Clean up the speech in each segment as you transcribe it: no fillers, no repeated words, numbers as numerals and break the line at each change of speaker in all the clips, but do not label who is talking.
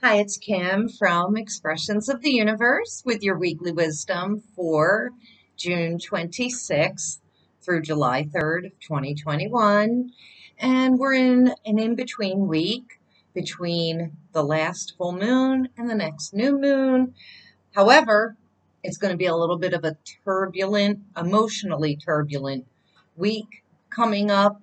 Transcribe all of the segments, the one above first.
Hi, it's Kim from Expressions of the Universe with your weekly wisdom for June 26th through July 3rd of 2021. And we're in an in-between week between the last full moon and the next new moon. However, it's going to be a little bit of a turbulent, emotionally turbulent week coming up.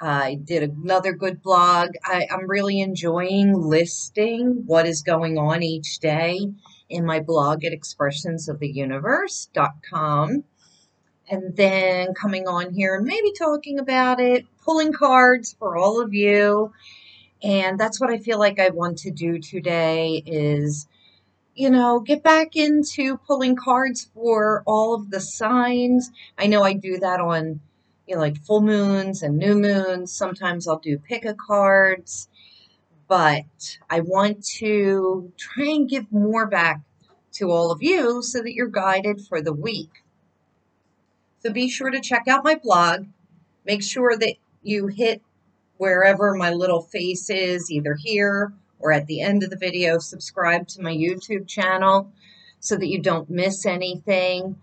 I did another good blog. I'm really enjoying listing what is going on each day in my blog at expressionsoftheuniverse.com. And then coming on here and maybe talking about it, pulling cards for all of you. And that's what I feel like I want to do today is, get back into pulling cards for all of the signs. I know I do that on like full moons and new moons. Sometimes I'll do pick a cards, but I want to try and give more back to all of you so that you're guided for the week. So be sure to check out my blog. Make sure that you hit wherever my little face is, either here or at the end of the video. Subscribe to my YouTube channel so that you don't miss anything.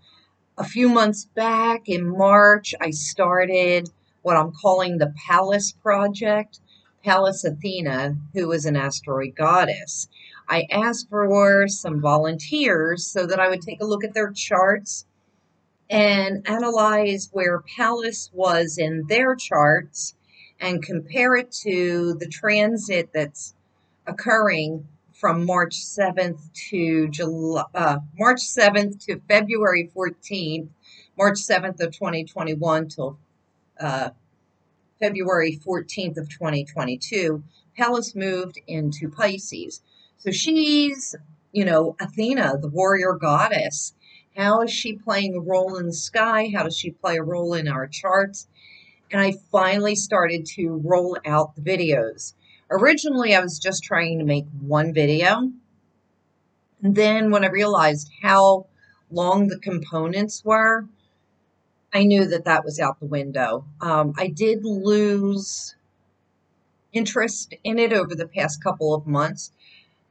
A few months back in March, I started what I'm calling the Pallas Project. Pallas Athena, who is an asteroid goddess. I asked for some volunteers so that I would take a look at their charts and analyze where Pallas was in their charts and compare it to the transit that's occurring from March 7th to March 7th to February 14th, March 7th of 2021 till February 14th of 2022. Pallas moved into Pisces. So she's, Athena, the warrior goddess. How is she playing a role in the sky? How does she play a role in our charts? And I finally started to roll out the videos. Originally, I was just trying to make one video. And then when I realized how long the components were, I knew that that was out the window. I did lose interest in it over the past couple of months.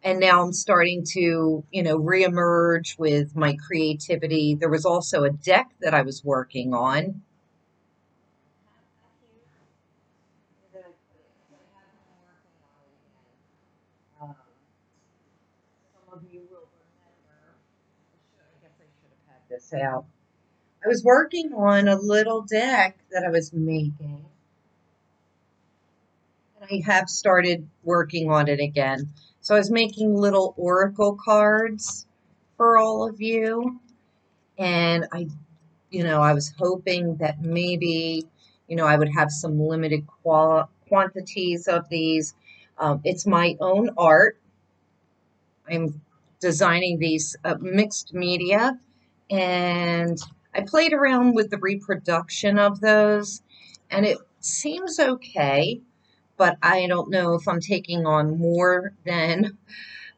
And now I'm starting to, reemerge with my creativity. There was also a deck that I was working on. Some of you will remember, I guess I should have had this out. I was working on a little deck that I was making. And I have started working on it again. So I was making little oracle cards for all of you. And I was hoping that maybe, I would have some limited quantities of these. It's my own art. I'm designing these mixed media, and I played around with the reproduction of those, and it seems okay, but I don't know if I'm taking on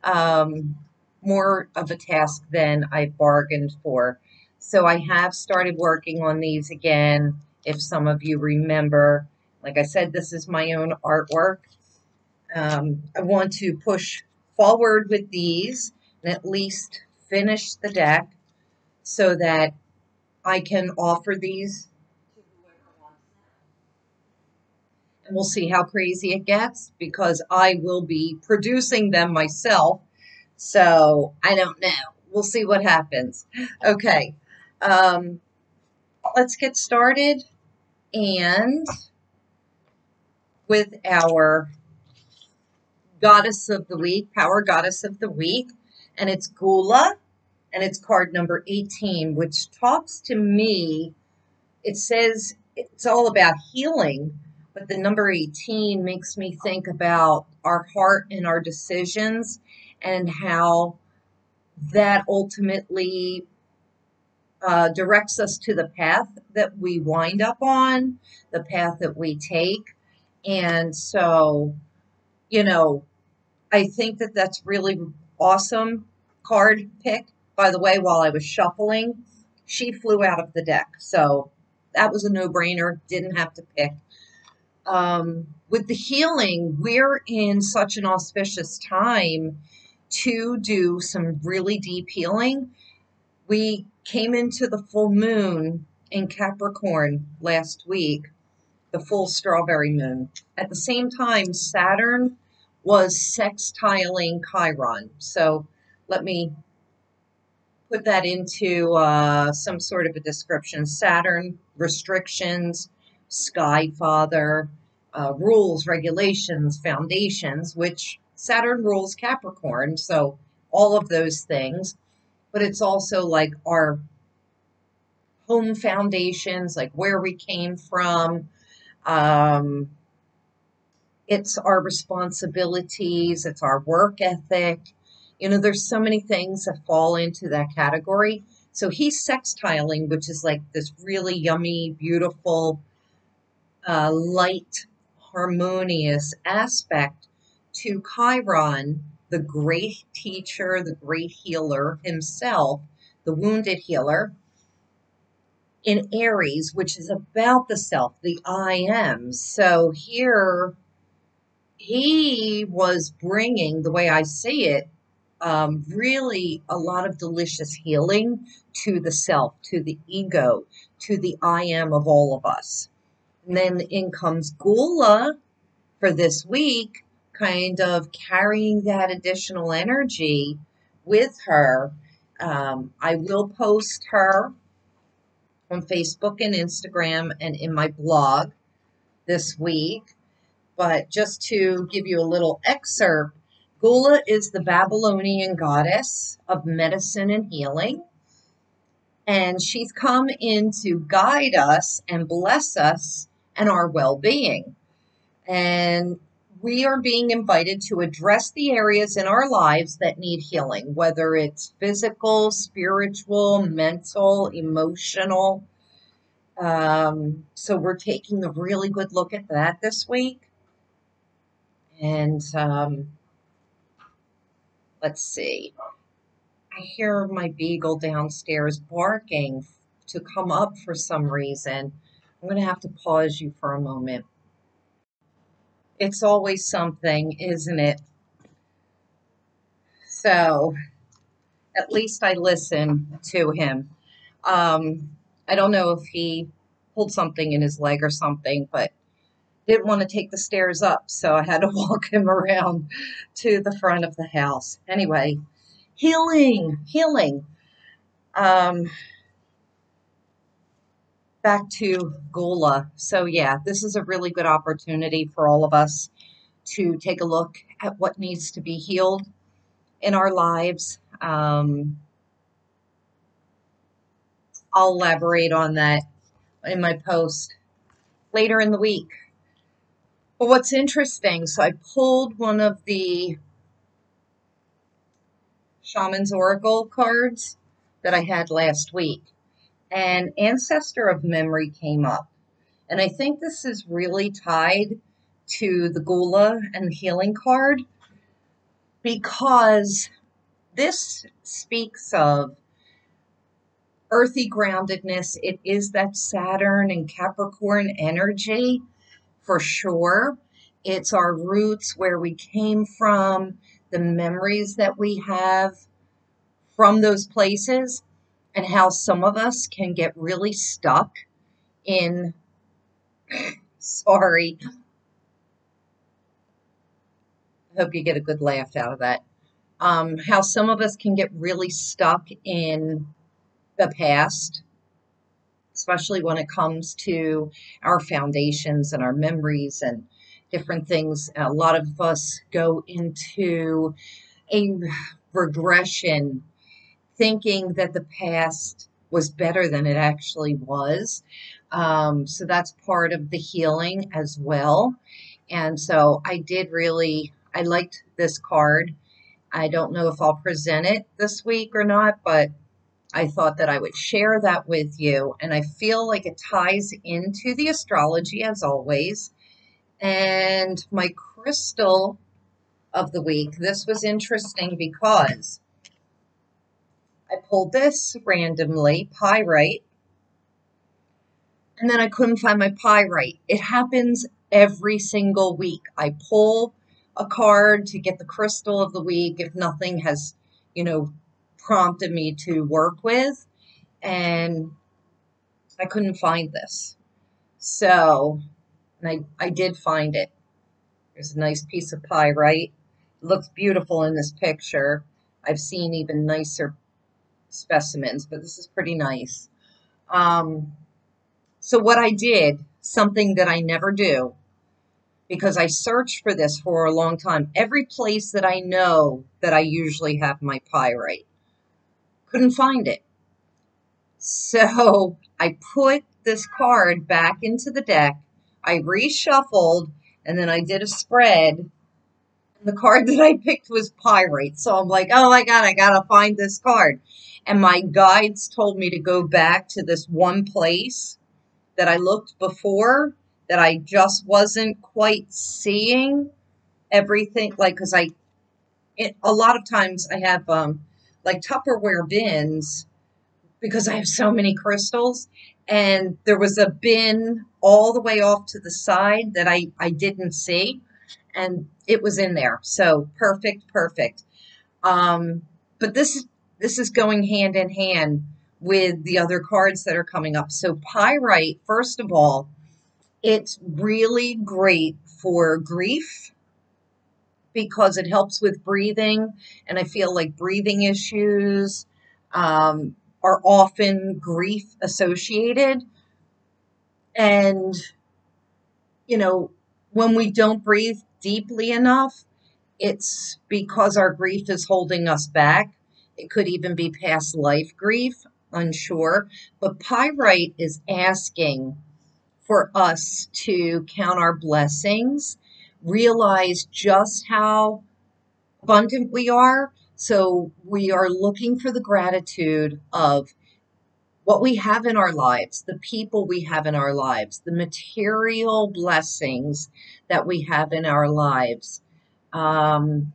um, more of a task than I bargained for. So I have started working on these again. If some of you remember, like I said, this is my own artwork. I want to push forward with these and at least finish the deck so that I can offer these to whoever wants them. And we'll see how crazy it gets because I will be producing them myself. So I don't know. We'll see what happens. Okay. Um, let's get started and with our goddess of the week, power goddess of the week, and it's Gula, and it's card number 18, which talks to me. It says it's all about healing, but the number 18 makes me think about our heart and our decisions and how that ultimately directs us to the path that we wind up on, the path that we take. And so, I think that that's really awesome card pick. By the way, while I was shuffling, she flew out of the deck. So that was a no-brainer. Didn't have to pick. with the healing, we're in such an auspicious time to do some really deep healing. We came into the full moon in Capricorn last week, the full strawberry moon. At the same time, Saturn was sextiling Chiron. So let me put that into some sort of a description. Saturn, restrictions, sky father, rules, regulations, foundations, which Saturn rules Capricorn. So all of those things. But it's also like our home foundations, like where we came from. Um, it's our responsibilities. It's our work ethic. You know, there's so many things that fall into that category. So he's sextiling, which is like this really yummy, beautiful, light, harmonious aspect to Chiron, the great teacher, the great healer himself, the wounded healer, in Aries, which is about the self, the I am. So here he was bringing, the way I see it, really a lot of delicious healing to the self, to the ego, to the I am of all of us. And then in comes Gula for this week, kind of carrying that additional energy with her. I will post her on Facebook and Instagram and in my blog this week. But just to give you a little excerpt, Gula is the Babylonian goddess of medicine and healing. And she's come in to guide us and bless us and our well-being. And we are being invited to address the areas in our lives that need healing, whether it's physical, spiritual, mental, emotional. So we're taking a really good look at that this week. And let's see. I hear my beagle downstairs barking to come up for some reason. I'm going to have to pause you for a moment. It's always something, isn't it? So at least I listen to him. I don't know if he pulled something in his leg or something, but didn't want to take the stairs up, so I had to walk him around to the front of the house. Anyway, healing. Back to Gula. So yeah, this is a really good opportunity for all of us to take a look at what needs to be healed in our lives. I'll elaborate on that in my post later in the week. But what's interesting, so I pulled one of the Shaman's Oracle cards that I had last week, and Ancestor of Memory came up. And I think this is really tied to the Gula and the Healing card, because this speaks of earthy groundedness. It is that Saturn and Capricorn energy for sure. It's our roots, where we came from, the memories that we have from those places, and how some of us can get really stuck in, sorry, I hope you get a good laugh out of that. How some of us can get really stuck in the past, especially when it comes to our foundations and our memories and different things. A lot of us go into a regression, thinking that the past was better than it actually was. So that's part of the healing as well. And so I liked this card. I don't know if I'll present it this week or not, but I thought that I would share that with you. And I feel like it ties into the astrology as always. And my crystal of the week, this was interesting because I pulled this randomly, pyrite, and then I couldn't find my pyrite. It happens every single week. I pull a card to get the crystal of the week if nothing has, prompted me to work with. And I couldn't find this. So, and I did find it. There's a nice piece of pyrite. It looks beautiful in this picture. I've seen even nicer specimens, but this is pretty nice. So what I did, something that I never do, because I searched for this for a long time. Every place that I know that I usually have my pyrite, couldn't find it. So I put this card back into the deck. I reshuffled, and then I did a spread. The card that I picked was pyrite. So I'm like, oh my God, I gotta find this card. And my guides told me to go back to this one place that I looked before that I just wasn't quite seeing everything. Like, because a lot of times I have like Tupperware bins because I have so many crystals. And there was a bin all the way off to the side that I didn't see. And it was in there. So perfect. But this is going hand in hand with the other cards that are coming up. So pyrite, first of all, it's really great for grief because it helps with breathing. And I feel like breathing issues are often grief associated. And, when we don't breathe deeply enough, it's because our grief is holding us back. It could even be past life grief, unsure. But pyrite is asking for us to count our blessings, realize just how abundant we are. So we are looking for the gratitude of what we have in our lives, the people we have in our lives, the material blessings that we have in our lives. And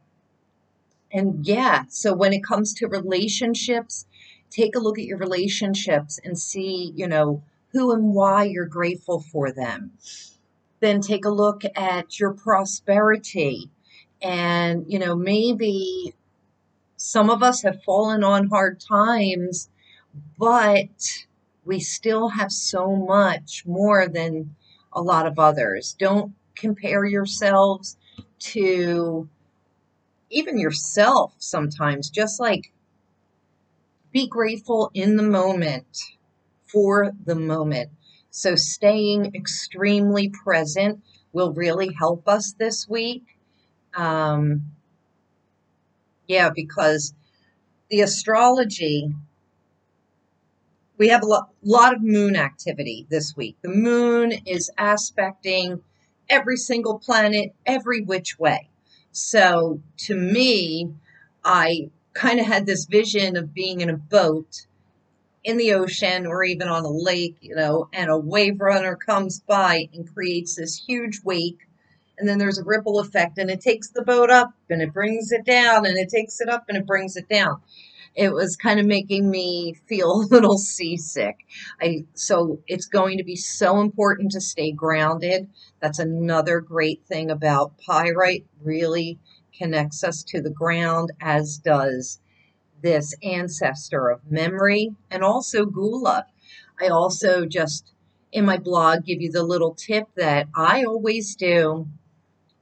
yeah, so when it comes to relationships, take a look at your relationships and see, who and why you're grateful for them. Then take a look at your prosperity. And, maybe some of us have fallen on hard times, but we still have so much more than a lot of others. Don't compare yourselves to even yourself sometimes. Just like be grateful in the moment for the moment. So staying extremely present will really help us this week. Yeah, because the astrology, we have a lot of moon activity this week. The moon is aspecting every single planet, every which way. So to me, I kind of had this vision of being in a boat in the ocean or even on a lake, and a wave runner comes by and creates this huge wake. And then there's a ripple effect, and it takes the boat up and it brings it down, and it takes it up and it brings it down. It was kind of making me feel a little seasick. So it's going to be so important to stay grounded. That's another great thing about pyrite. Really connects us to the ground, as does this ancestor of memory and also gula. I also just in my blog give you the little tip that I always do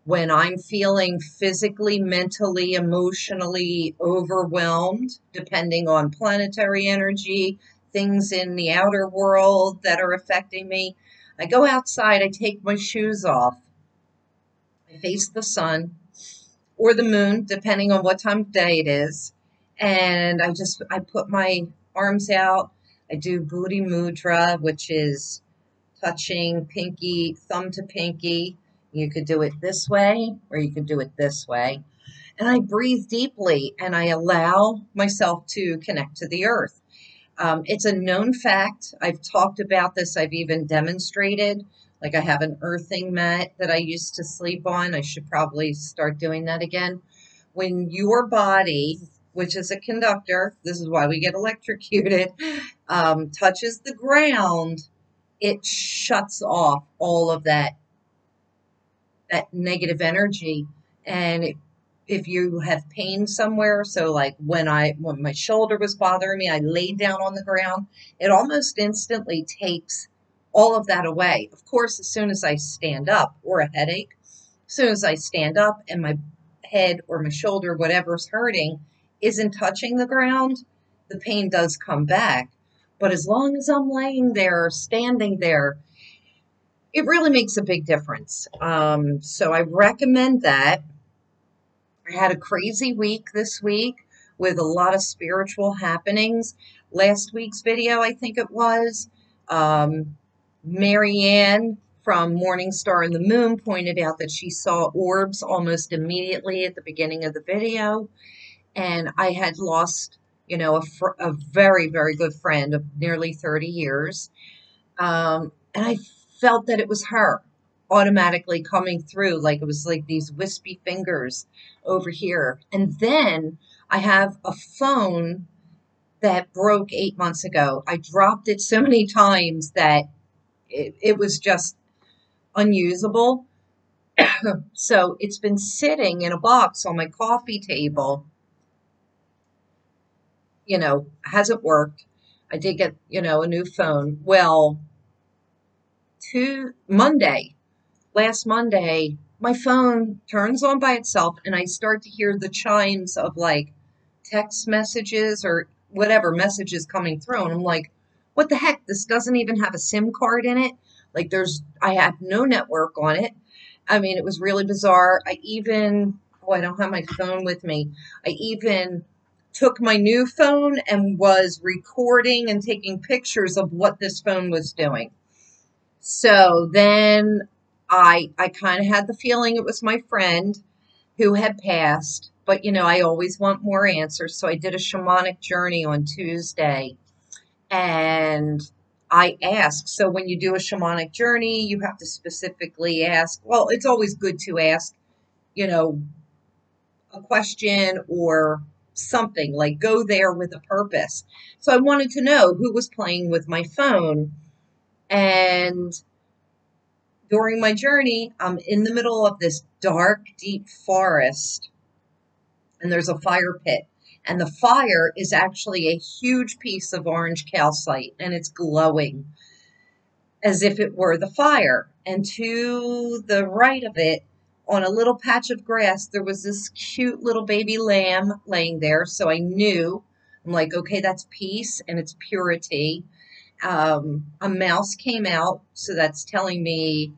when I'm feeling physically, mentally, emotionally overwhelmed, depending on planetary energy, things in the outer world that are affecting me. I go outside, I take my shoes off, I face the sun or the moon, depending on what time of day it is. And I put my arms out. I do Buddhi Mudra, which is touching pinky, thumb to pinky. You could do it this way, or you could do it this way. And I breathe deeply and I allow myself to connect to the earth. It's a known fact. I've talked about this. I've even demonstrated. Like I have an earthing mat that I used to sleep on. I should probably start doing that again. When your body, which is a conductor, this is why we get electrocuted, touches the ground, it shuts off all of that that negative energy. And if you have pain somewhere, so like when my shoulder was bothering me, I laid down on the ground, it almost instantly takes all of that away. Of course, as soon as I stand up, or a headache, as soon as I stand up and my head or my shoulder, whatever's hurting, isn't touching the ground, the pain does come back. But as long as I'm laying there or standing there, it really makes a big difference. So I recommend that. I had a crazy week this week with a lot of spiritual happenings. Last week's video, I think it was, Marianne from Morning Star and the Moon pointed out that she saw orbs almost immediately at the beginning of the video. And I had lost, a very, very good friend of nearly 30 years. And I felt that it was her automatically coming through, like it was like these wispy fingers over here. And then I have a phone that broke 8 months ago. I dropped it so many times that it was just unusable. So it's been sitting in a box on my coffee table, hasn't worked. I did get, a new phone. Well, last Monday, my phone turns on by itself and I start to hear the chimes of like text messages or whatever messages coming through. And I'm like, what the heck? This doesn't even have a SIM card in it. Like I have no network on it. I mean, it was really bizarre. I don't have my phone with me. I even took my new phone and was recording and taking pictures of what this phone was doing. So then I kind of had the feeling it was my friend who had passed, but I always want more answers. So I did a shamanic journey on Tuesday and I asked. So when you do a shamanic journey, you have to specifically ask. Well, it's always good to ask, a question or something, like go there with a purpose. So I wanted to know who was playing with my phone. And during my journey, I'm in the middle of this dark, deep forest, and there's a fire pit. And the fire is actually a huge piece of orange calcite, and it's glowing as if it were the fire. And to the right of it, on a little patch of grass, there was this cute little baby lamb laying there. So I'm like, okay, that's peace and it's purity. A mouse came out, so that's telling me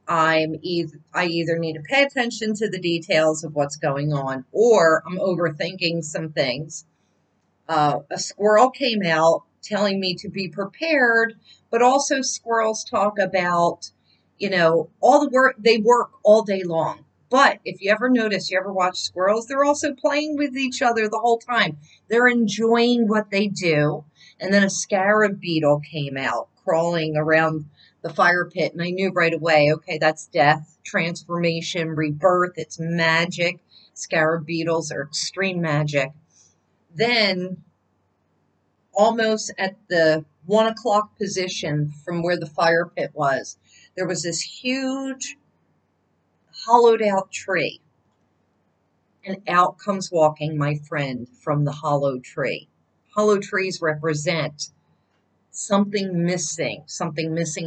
I either need to pay attention to the details of what's going on, or I'm overthinking some things. A squirrel came out telling me to be prepared, but also squirrels talk about, all the work, they work all day long. But if you ever watch squirrels, they're also playing with each other the whole time. They're enjoying what they do. And then a scarab beetle came out crawling around the fire pit. And I knew right away, okay, that's death, transformation, rebirth. It's magic. Scarab beetles are extreme magic. Then almost at the 1 o'clock position from where the fire pit was, there was this huge hollowed out tree. And out comes walking my friend from the hollow tree. Hollow trees represent something missing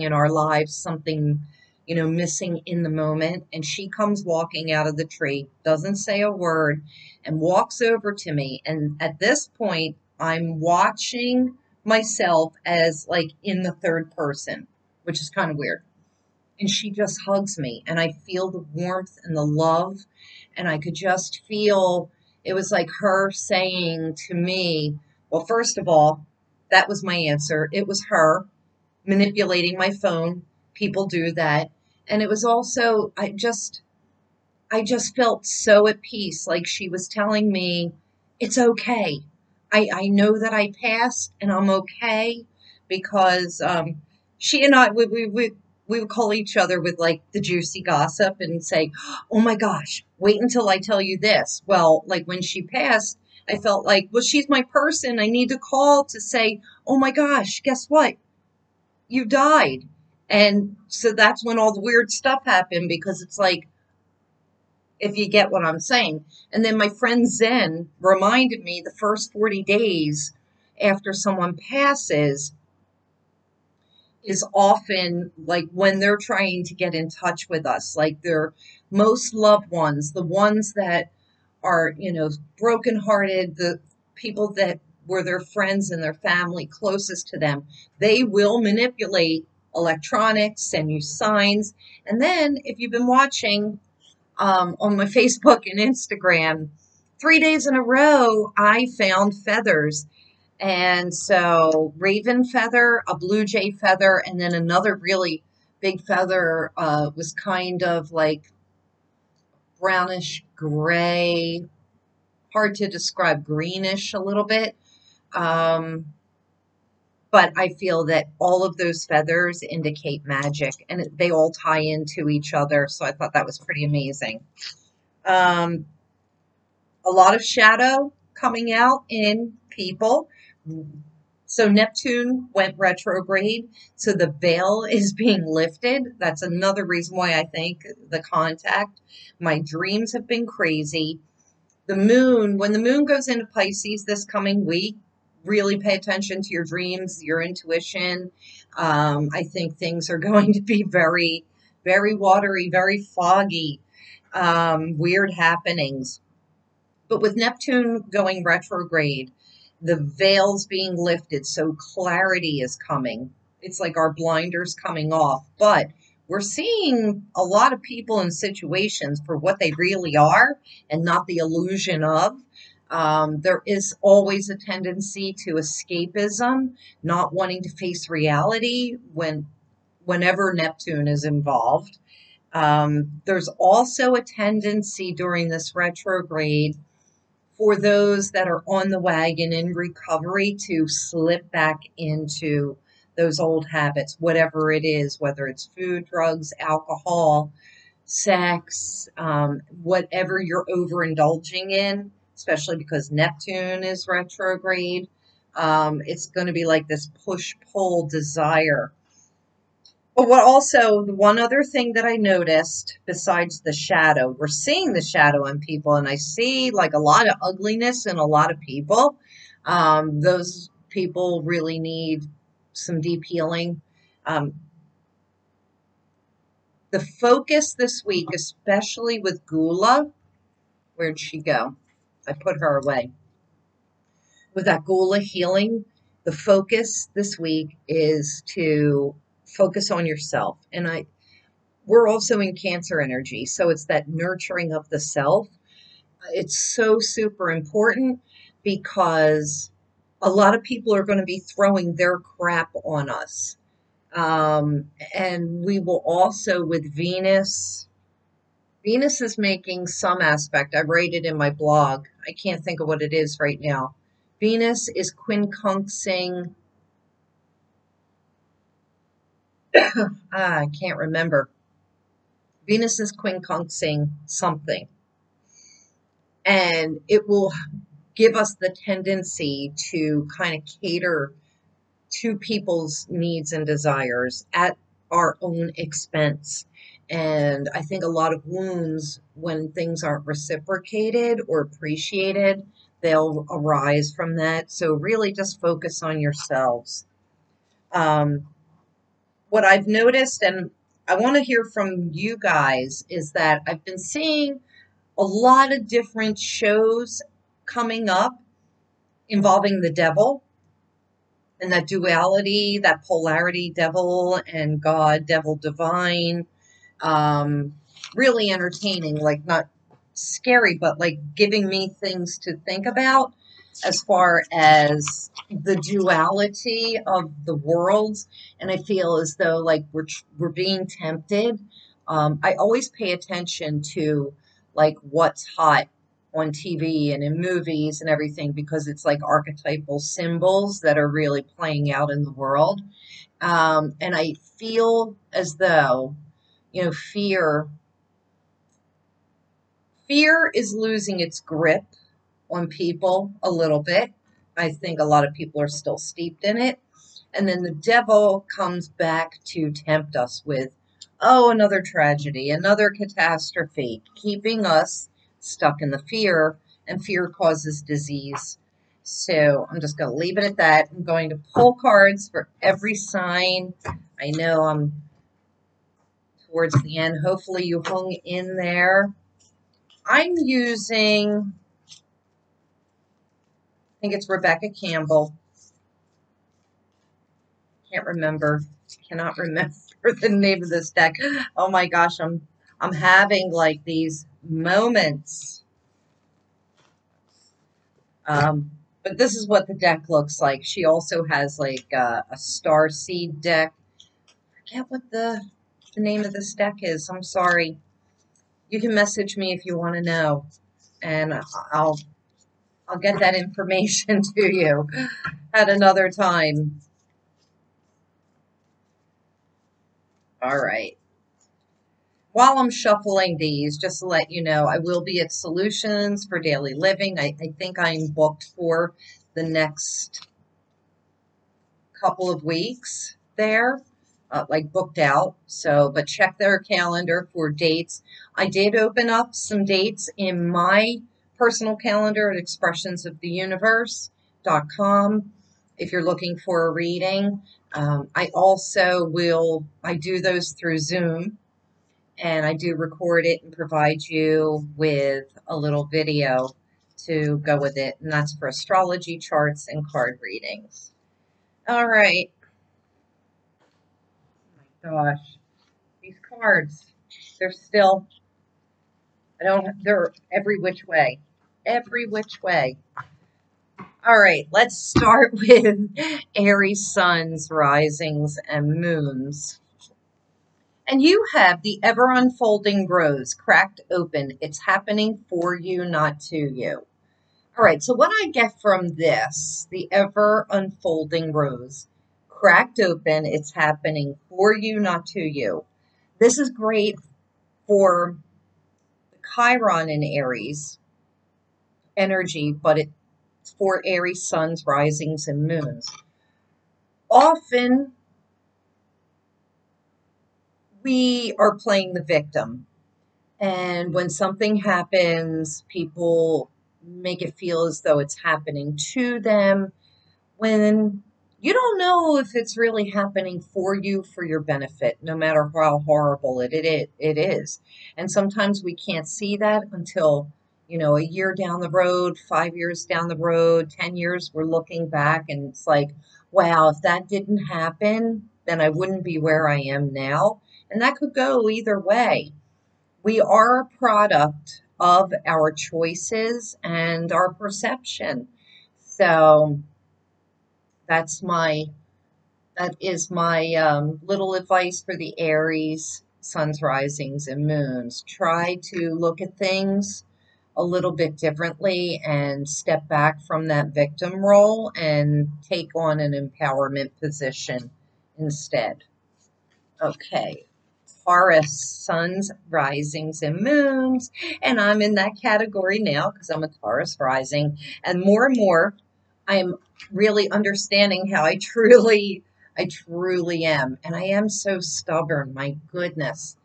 in our lives, something, missing in the moment. And she comes walking out of the tree, doesn't say a word, and walks over to me. And at this point, I'm watching myself as like in the third person, which is kind of weird. And she just hugs me and I feel the warmth and the love. And I could just feel, it was like her saying to me, well, first of all, that was my answer. It was her manipulating my phone. People do that. And it was also, I just felt so at peace. Like she was telling me, it's okay. I know that I passed and I'm okay, because she and I, we would call each other with like the juicy gossip and say, oh my gosh, wait until I tell you this. Well, like when she passed, I felt like, well, she's my person. I need to call to say, oh my gosh, guess what? You died. And so that's when all the weird stuff happened, because it's like, if you get what I'm saying. And then my friend Zen reminded me the first 40 days after someone passes is often like when they're trying to get in touch with us, like their most loved ones, the ones that are, brokenhearted, the people that were their friends and their family closest to them, they will manipulate electronics, send you signs. And then if you've been watching on my Facebook and Instagram, 3 days in a row, I found feathers. And so raven feather, a blue jay feather, and then another really big feather was kind of like brownish gray, hard to describe, greenish a little bit. But I feel that all of those feathers indicate magic and they all tie into each other. So I thought that was pretty amazing. A lot of shadow coming out in people. So Neptune went retrograde. So the veil is being lifted. That's another reason why I think the contact. My dreams have been crazy. The moon, when the moon goes into Pisces this coming week, really pay attention to your dreams, your intuition. I think things are going to be very, very watery, very foggy, weird happenings. But with Neptune going retrograde, the veil's being lifted, so clarity is coming. It's like our blinders coming off. But we're seeing a lot of people in situations for what they really are and not the illusion of. There is always a tendency to escapism, not wanting to face reality whenever Neptune is involved. There's also a tendency during this retrograde for those that are on the wagon in recovery to slip back into those old habits, whatever it is, whether it's food, drugs, alcohol, sex, whatever you're overindulging in, especially because Neptune is retrograde. It's going to be like this push-pull desire. But the one other thing that I noticed besides the shadow, we're seeing the shadow in people, and I see like a lot of ugliness in a lot of people. Those people really need some deep healing. Um, the focus this week, especially with Gula, where'd she go? I put her away. With that Gula healing, the focus this week is to focus on yourself. And we're also in Cancer energy, so it's that nurturing of the self. It's so super important because a lot of people are going to be throwing their crap on us. And we will also, with Venus is making some aspect. I write it in my blog. I can't think of what it is right now. Venus is quincunxing. I can't remember. Venus is quincunxing something. And it will give us the tendency to kind of cater to people's needs and desires at our own expense. And I think a lot of wounds, when things aren't reciprocated or appreciated, they'll arise from that. So really just focus on yourselves. What I've noticed, and I want to hear from you guys, is that I've been seeing a lot of different shows coming up involving the devil and that duality, that polarity, devil and God, devil divine. Really entertaining, like not scary, but like giving me things to think about as far as the duality of the worlds. And I feel as though like we're being tempted. I always pay attention to like what's hot on TV and in movies and everything because it's like archetypal symbols that are really playing out in the world. And I feel as though, fear is losing its grip on people a little bit. I think a lot of people are still steeped in it. And then the devil comes back to tempt us with Oh, another tragedy, another catastrophe, keeping us stuck in the fear, and fear causes disease. So I'm just going to leave it at that. I'm going to pull cards for every sign. I know I'm towards the end. Hopefully you hung in there. I'm using, I think it's Rebecca Campbell. Can't remember. Cannot remember the name of this deck. Oh my gosh, I'm having like these moments. But this is what the deck looks like. She also has like a star seed deck. I forget what the name of this deck is. I'm sorry. You can message me if you want to know, and I'll I'll get that information to you at another time. All right. While I'm shuffling these, just to let you know, I will be at Solutions for Daily Living. I think I'm booked for the next couple of weeks there, like booked out. So, but check their calendar for dates. I did open up some dates in my personal calendar at expressionsoftheuniverse.com if you're looking for a reading. I also I do those through Zoom, and I do record it and provide you with a little video to go with it, and that's for astrology charts and card readings. All right. Oh my gosh, these cards, they're still, they're every which way. Every which way. All right, let's start with Aries suns, risings, and moons. And you have the ever unfolding rose cracked open. It's happening for you, not to you. All right, so what I get from this, the ever unfolding rose cracked open, it's happening for you, not to you. This is great for the Chiron in Aries energy, but it's for Aries suns, risings, and moons. Often we are playing the victim. And when something happens, people make it feel as though it's happening to them when you don't know if it's really happening for you for your benefit, no matter how horrible it is. And sometimes we can't see that until, a year down the road, 5 years down the road, 10 years, we're looking back and it's like, wow, if that didn't happen, then I wouldn't be where I am now. And that could go either way. We are a product of our choices and our perception. So that is my little advice for the Aries suns, risings, and moons. Try to look at things a little bit differently and step back from that victim role and take on an empowerment position instead. Okay. Taurus, suns, risings, and moons. And I'm in that category now because I'm a Taurus rising. And more, I am really understanding how I truly am. And I am so stubborn, my goodness.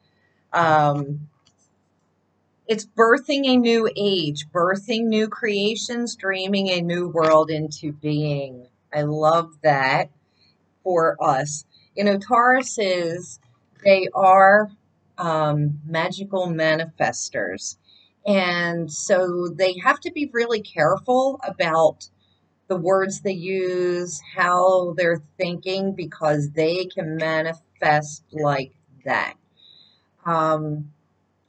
It's birthing a new age, birthing new creations, dreaming a new world into being. I love that for us. Tauruses, they are magical manifestors. And so they have to be really careful about the words they use, how they're thinking, because they can manifest like that.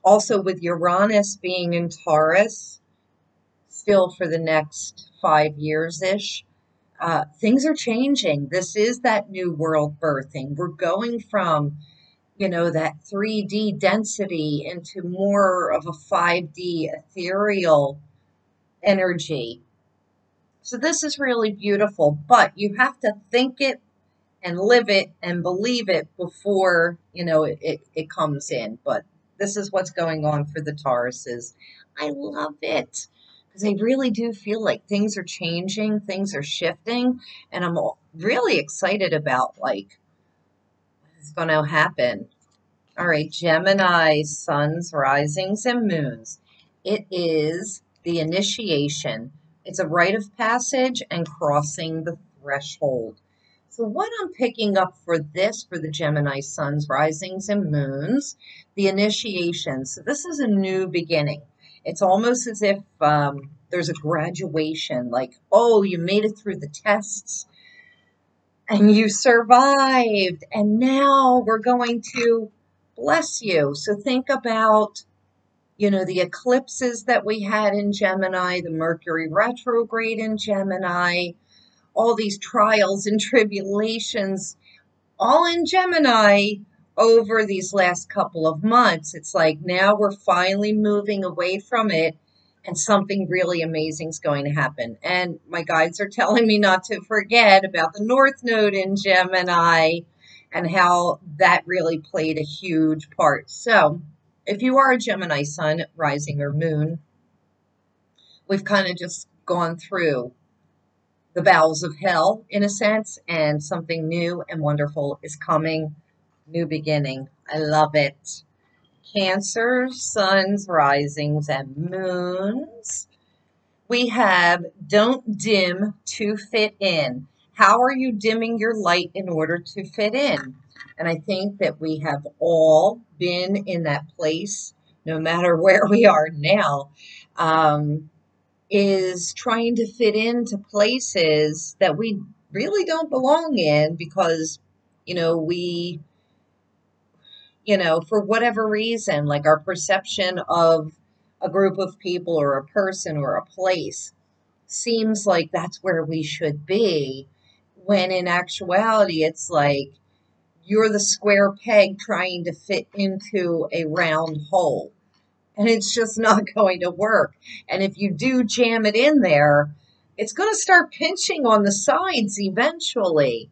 Also, with Uranus being in Taurus, still for the next 5 years-ish, things are changing. This is that new world birthing. We're going from, that 3D density into more of a 5D ethereal energy. So this is really beautiful, but you have to think it and live it and believe it before, it comes in. But this is what's going on for the Tauruses. I love it because I really do feel like things are changing, things are shifting, and I'm really excited about like what is going to happen. All right, Gemini, suns, risings, and moons. It is the initiation. It's a rite of passage and crossing the threshold. So, what I'm picking up for this, for the Gemini, suns, risings, and moons, the initiation. So, this is a new beginning. It's almost as if there's a graduation, like, oh, you made it through the tests and you survived, and now we're going to bless you. So think about, the eclipses that we had in Gemini, the Mercury retrograde in Gemini, all these trials and tribulations all in Gemini over these last couple of months. It's like now we're finally moving away from it and something really amazing is going to happen. And my guides are telling me not to forget about the North Node in Gemini and how that really played a huge part. So if you are a Gemini sun, rising, or moon, we've kind of just gone through the bowels of hell in a sense, and something new and wonderful is coming. New beginning. I love it. Cancer, suns, risings, and moons. We have don't dim to fit in. How are you dimming your light in order to fit in? And I think that we have all been in that place, no matter where we are now. Is trying to fit into places that we really don't belong in because, we, for whatever reason, like our perception of a group of people or a person or a place seems like that's where we should be, when in actuality, it's like you're the square peg trying to fit into a round hole. And it's just not going to work. And if you do jam it in there, it's going to start pinching on the sides eventually.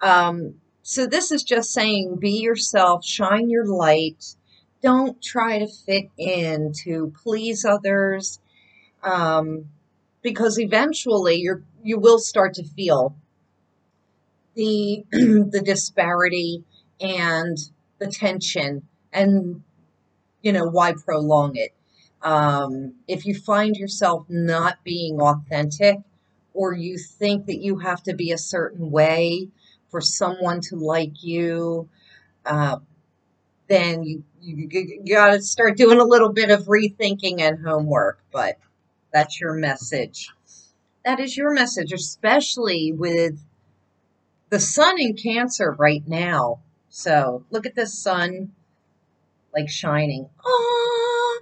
So this is just saying, be yourself, shine your light. Don't try to fit in to please others, because eventually you will start to feel the the disparity and the tension, and why prolong it? If you find yourself not being authentic, or you think that you have to be a certain way for someone to like you, uh, then you got to start doing a little bit of rethinking and homework. But that's your message. That is your message, especially with the sun in Cancer right now. So look at the sun like shining. Ah,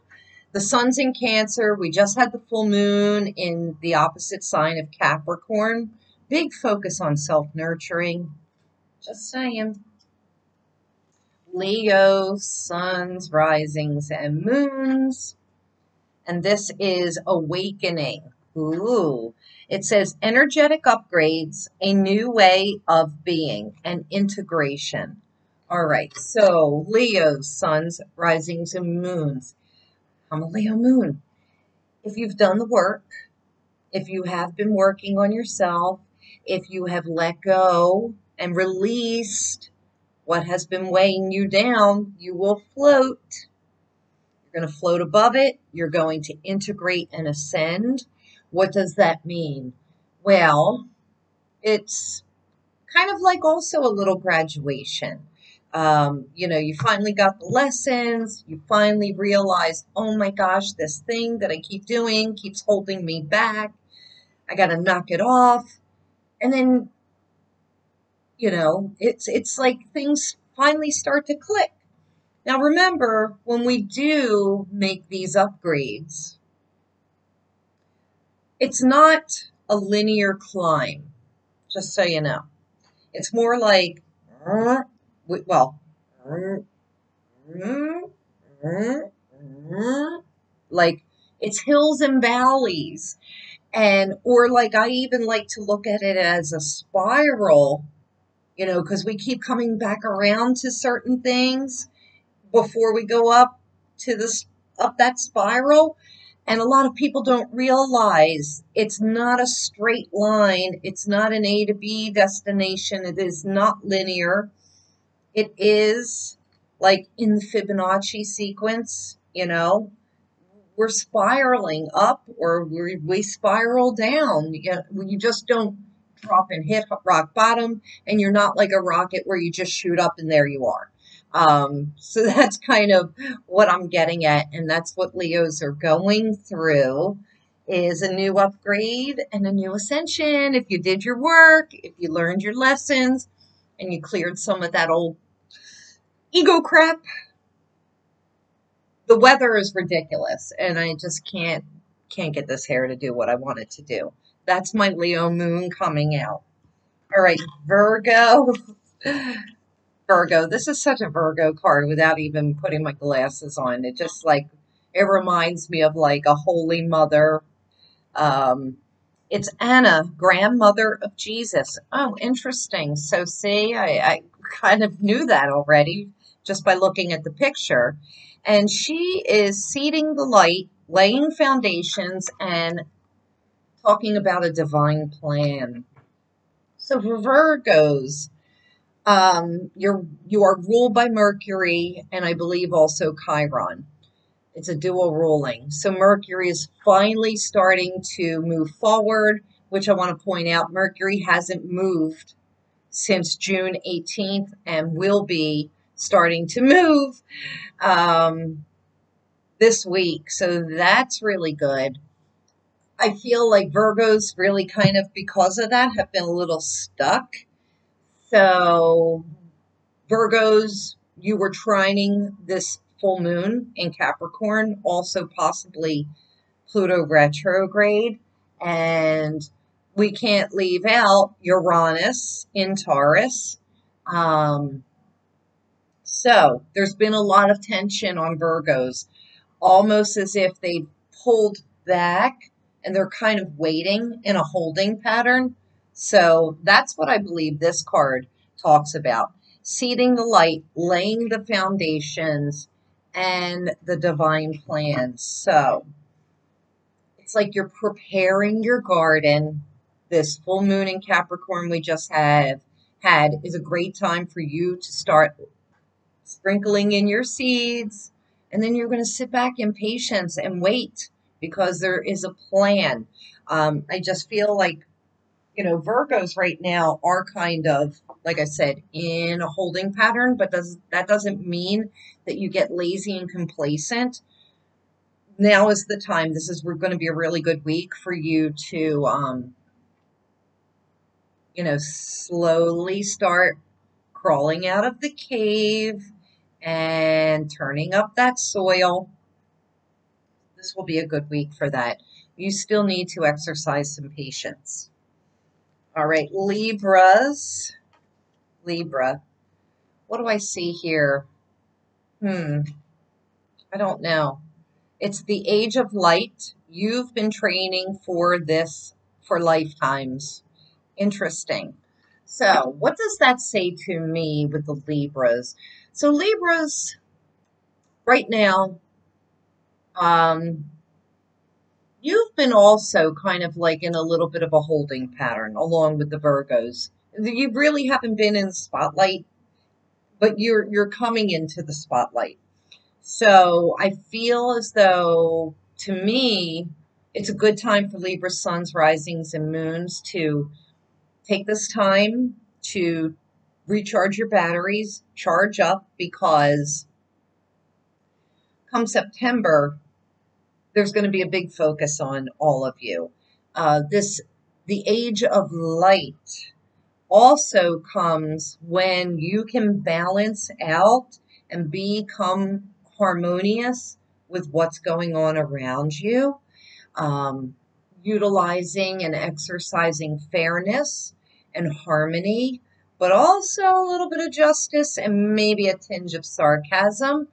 the sun's in Cancer. We just had the full moon in the opposite sign of Capricorn. Big focus on self-nurturing. Just saying. Leo, suns, risings, and moons. And this is awakening. Ooh. It says energetic upgrades, a new way of being, and integration. All right. So Leo, suns, risings, and moons. I'm a Leo moon. If you've done the work, if you have been working on yourself, if you have let go and released what has been weighing you down, you will float. You're going to float above it. You're going to integrate and ascend. What does that mean? Well, it's kind of like also a little graduation. You finally got the lessons. You finally realized, oh my gosh, this thing that I keep doing keeps holding me back. I got to knock it off. And then, it's like things finally start to click. Now, remember, when we do make these upgrades, it's not a linear climb, just so you know. It's more like, well, like it's hills and valleys. And, or like, I even like to look at it as a spiral, because we keep coming back around to certain things before we go up to this, up that spiral. And a lot of people don't realize it's not a straight line. It's not an A to B destination. It is not linear. It is like in the Fibonacci sequence, you know, we're spiraling up or we spiral down. You just don't drop and hit rock bottom, and you're not like a rocket where you just shoot up and there you are. So that's kind of what I'm getting at, and that's what Leos are going through, is a new upgrade and a new ascension. If you did your work, if you learned your lessons, and you cleared some of that old ego crap. The weather is ridiculous, and I just can't get this hair to do what I want it to do. That's my Leo moon coming out. All right, Virgo. Virgo. This is such a Virgo card without even putting my glasses on. It just like it reminds me of like a holy mother. Um, it's Anna, grandmother of Jesus. Oh, interesting. So see, I kind of knew that already just by looking at the picture. And she is seeding the light, laying foundations, and talking about a divine plan. So for Virgos, you are ruled by Mercury and I believe also Chiron. It's a dual ruling. So Mercury is finally starting to move forward, which I want to point out. Mercury hasn't moved since June 18th and will be starting to move this week. So that's really good. I feel like Virgos really kind of, because of that, have been a little stuck. So Virgos, you were trining this full moon in Capricorn, also possibly Pluto retrograde, and we can't leave out Uranus in Taurus. So there's been a lot of tension on Virgos, almost as if they pulled back and they're kind of waiting in a holding pattern. So that's what I believe this card talks about. Seeding the light, laying the foundations, and the divine plan. So it's like you're preparing your garden. This full moon in Capricorn we just had is a great time for you to start sprinkling in your seeds, and then you're going to sit back in patience and wait because there is a plan. I just feel like, Virgos right now are kind of, like I said, in a holding pattern, but that doesn't mean that you get lazy and complacent. Now is the time. This is going to be a really good week for you to, slowly start crawling out of the cave and turning up that soil. This will be a good week for that. You still need to exercise some patience. All right, Libras. Libra. What do I see here? I don't know. It's the age of light. You've been training for this for lifetimes. Interesting. So, what does that say to me with the Libras? So, Libras, right now, you've been also kind of like in a little bit of a holding pattern along with the Virgos. You really haven't been in the spotlight, but you're coming into the spotlight. So I feel as though, to me, it's a good time for Libra suns, risings, and moons to take this time to recharge your batteries, charge up, because come September, there's going to be a big focus on all of you. The age of light also comes when you can balance out and become harmonious with what's going on around you, utilizing and exercising fairness and harmony, but also a little bit of justice and maybe a tinge of sarcasm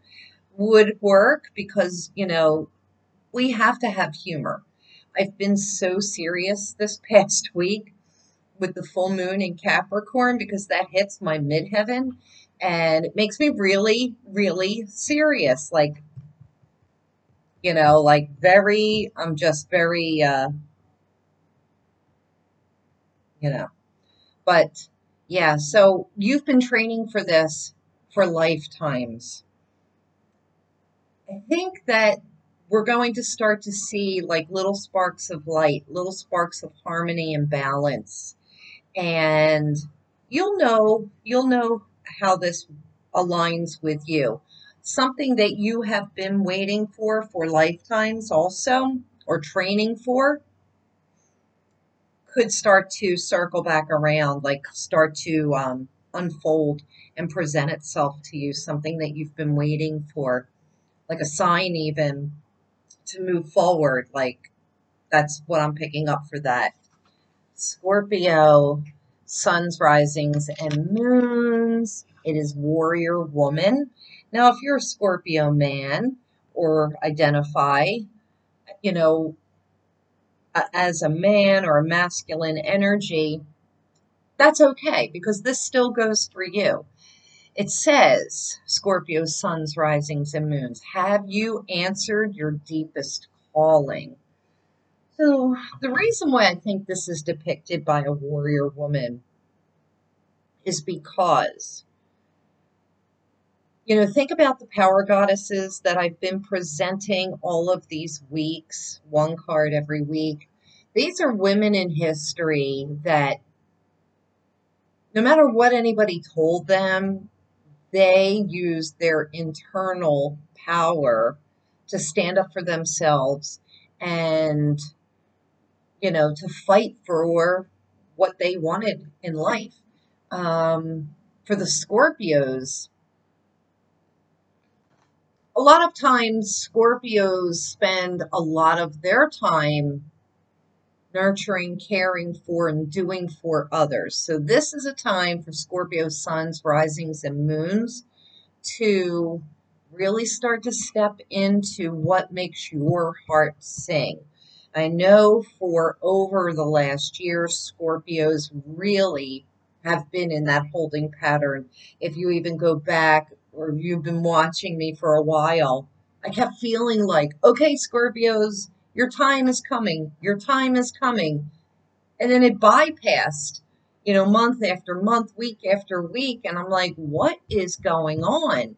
would work, because, we have to have humor. I've been so serious this past week with the full moon in Capricorn because that hits my midheaven and it makes me really, really serious. Like, I'm just very, but yeah, so you've been training for this for lifetimes. I think that we're going to start to see like little sparks of light, little sparks of harmony and balance. And you'll know how this aligns with you. Something that you have been waiting for lifetimes also, or training for, could start to circle back around, like start to unfold and present itself to you, something that you've been waiting for, like a sign even to move forward. Like that's what I'm picking up for that. Scorpio, suns, risings, and moons. It is warrior woman. Now, if you're a Scorpio man or identify, you know, as a man or a masculine energy, that's okay because this still goes for you. It says, Scorpio, suns, risings, and moons, have you answered your deepest calling? So, the reason why I think this is depicted by a warrior woman is because, think about the power goddesses that I've been presenting all of these weeks, one card every week. These are women in history that no matter what anybody told them, they used their internal power to stand up for themselves and, to fight for what they wanted in life. For the Scorpios, a lot of times Scorpios spend a lot of their time nurturing, caring for, and doing for others. So this is a time for Scorpio suns, risings, and moons to really start to step into what makes your heart sing. I know for over the last year, Scorpios really have been in that holding pattern. If you even go back or you've been watching me for a while, I kept feeling like, okay, Scorpios, your time is coming. Your time is coming. And then it bypassed, month after month, week after week. And I'm like, what is going on?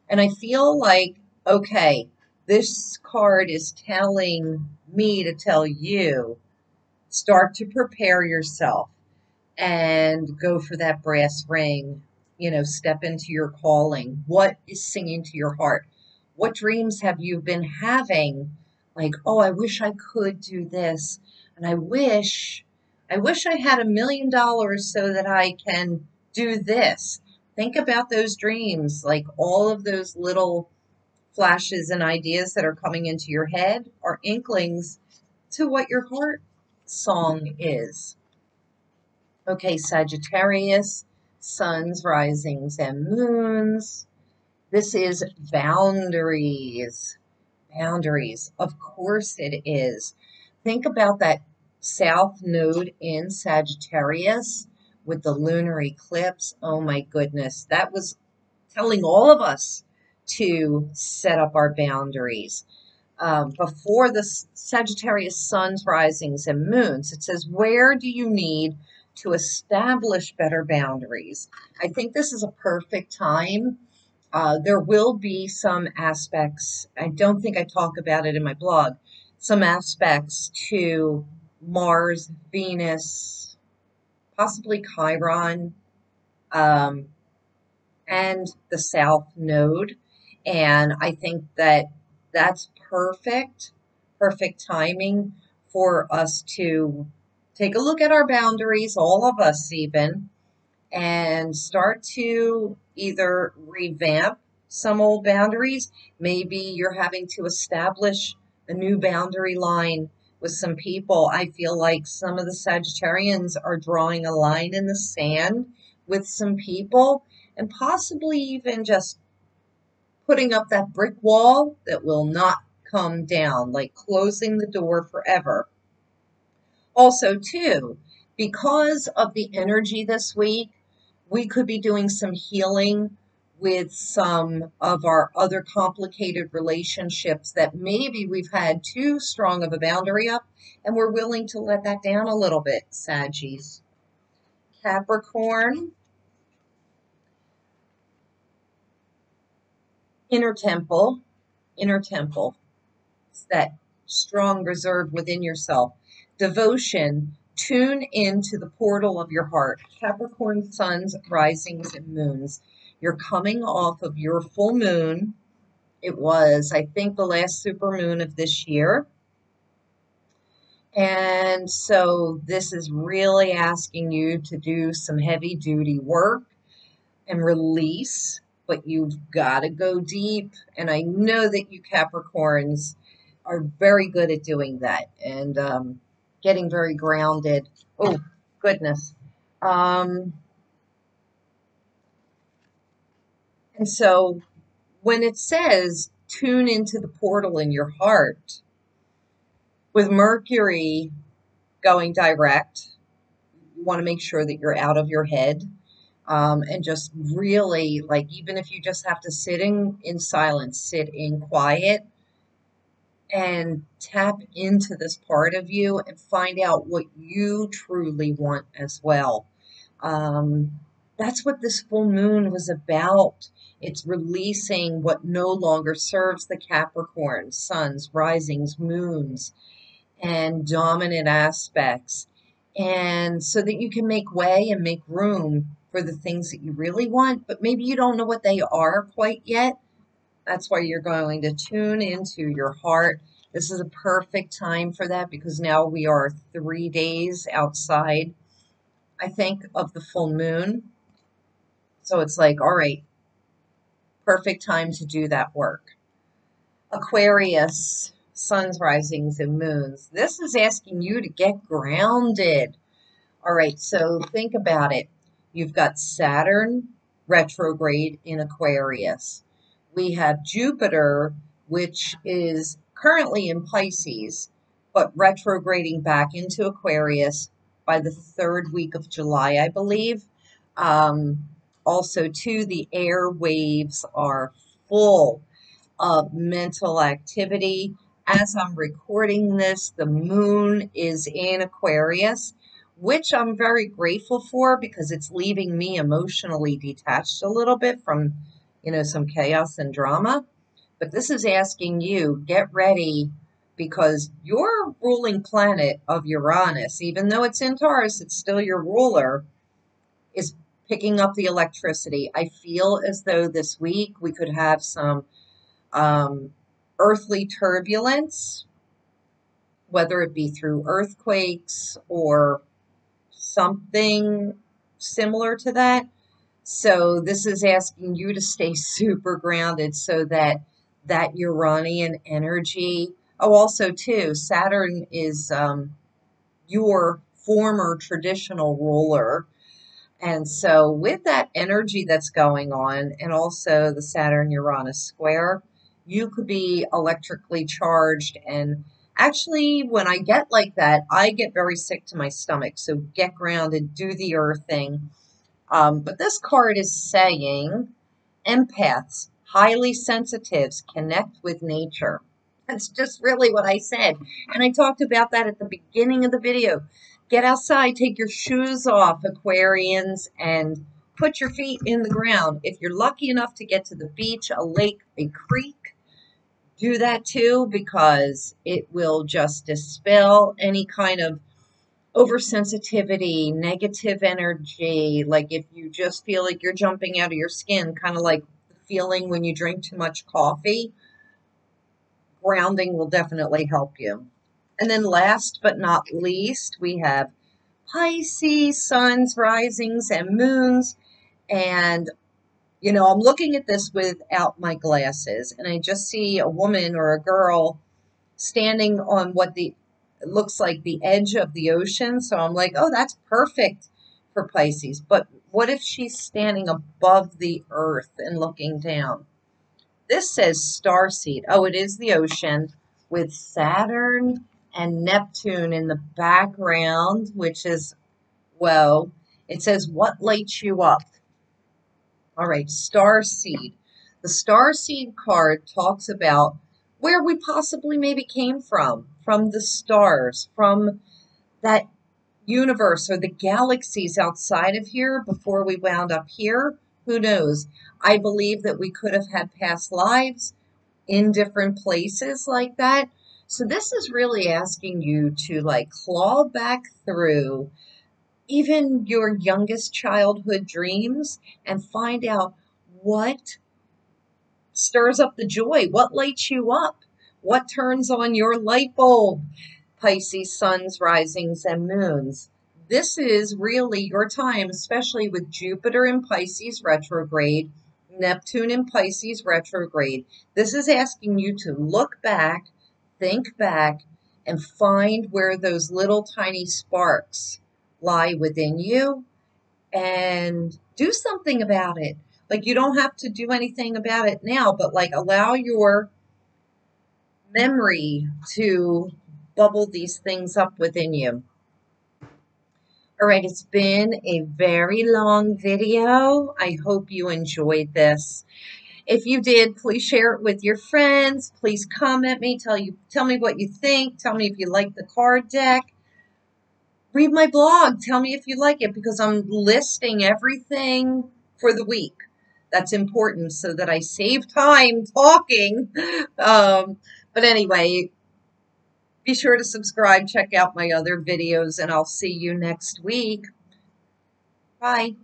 And I feel like, okay, this card is telling me to tell you, start to prepare yourself and go for that brass ring. Step into your calling. What is singing to your heart? What dreams have you been having? Like, oh, I wish I could do this. And I wish I had $1 million so that I can do this. Think about those dreams, like all of those little flashes and ideas that are coming into your head are inklings to what your heart song is. Okay, Sagittarius, suns, risings, and moons. This is boundaries. Boundaries. Of course it is. Think about that south node in Sagittarius with the lunar eclipse. Oh my goodness. That was telling all of us to set up our boundaries. Before the Sagittarius suns, risings, and moons, it says, where do you need to establish better boundaries? I think this is a perfect time. There will be some aspects, I don't think I talk about it in my blog, some aspects to Mars, Venus, possibly Chiron, um, and the South Node. And I think that that's perfect timing for us to take a look at our boundaries, all of us even, and start to either revamp some old boundaries. Maybe you're having to establish a new boundary line with some people. I feel like some of the Sagittarians are drawing a line in the sand with some people and possibly even just putting up that brick wall that will not come down, like closing the door forever. Also, too, because of the energy this week, we could be doing some healing with some of our other complicated relationships that maybe we've had too strong of a boundary up and we're willing to let that down a little bit, Saggies. Capricorn, Inner temple, inner temple. It's that strong reserve within yourself. Devotion, tune into the portal of your heart. Capricorn suns, risings, and moons. You're coming off of your full moon. It was, I think, the last super moon of this year. And so this is really asking you to do some heavy duty work and release, but you've got to go deep. And I know that you Capricorns are very good at doing that and getting very grounded. Oh, goodness. Um, and so when it says tune into the portal in your heart, with Mercury going direct, you want to make sure that you're out of your head. And just really, like, even if you just have to sit in silence, sit in quiet and tap into this part of you and find out what you truly want as well. Um, that's what this full moon was about. It's releasing what no longer serves the Capricorn, suns, risings, moons, and dominant aspects. And so that you can make way and make room for the things that you really want, but maybe you don't know what they are quite yet. That's why you're going to tune into your heart. This is a perfect time for that because now we are 3 days outside, I think, of the full moon. So it's like, all right, perfect time to do that work. Aquarius, suns, risings, and moons. This is asking you to get grounded. All right, so think about it. You've got Saturn retrograde in Aquarius. We have Jupiter, which is currently in Pisces, but retrograding back into Aquarius by the third week of July, I believe. Also, too, the air waves are full of mental activity. As I'm recording this, the moon is in Aquarius, which I'm very grateful for because it's leaving me emotionally detached a little bit from, some chaos and drama. But this is asking you, get ready because your ruling planet of Uranus, even though it's in Taurus, it's still your ruler, is picking up the electricity. I feel as though this week we could have some um, earthly turbulence, whether it be through earthquakes or something similar to that. So this is asking you to stay super grounded so that that Uranian energy. Oh, also too, Saturn is your former traditional ruler. And so, with that energy that's going on, and also the Saturn Uranus square, you could be electrically charged. And actually, when I get like that, I get very sick to my stomach. So, get grounded, do the earthing. But this card is saying empaths, highly sensitives, connect with nature. That's just really what I said. And I talked about that at the beginning of the video. Get outside, take your shoes off, Aquarians, and put your feet in the ground. If you're lucky enough to get to the beach, a lake, a creek, do that too because it will just dispel any kind of oversensitivity, negative energy. Like if you just feel like you're jumping out of your skin, kind of like the feeling when you drink too much coffee, grounding will definitely help you. And then last but not least, we have Pisces, suns, risings, and moons. And, I'm looking at this without my glasses, and I just see a woman or a girl standing on what looks like the edge of the ocean. So I'm like, oh, that's perfect for Pisces. But what if she's standing above the earth and looking down? This says starseed. Oh, it is the ocean with Saturn and Neptune in the background, which is, well, it says, what lights you up? All right, starseed. The starseed card talks about where we possibly maybe came from the stars, from that universe or the galaxies outside of here before we wound up here. Who knows? I believe that we could have had past lives in different places like that. So this is really asking you to like claw back through even your youngest childhood dreams and find out what stirs up the joy, what lights you up, what turns on your light bulb, Pisces, suns, risings, and moons. This is really your time, especially with Jupiter in Pisces retrograde, Neptune in Pisces retrograde. This is asking you to look back, think back, and find where those little tiny sparks lie within you and do something about it. Like, you don't have to do anything about it now, but like allow your memory to bubble these things up within you. All right, it's been a very long video. I hope you enjoyed this. If you did, please share it with your friends. Please comment me, tell me what you think. Tell me if you like the card deck. Read my blog. Tell me if you like it because I'm listing everything for the week. That's important so that I save time talking. But anyway, be sure to subscribe, check out my other videos, and I'll see you next week. Bye.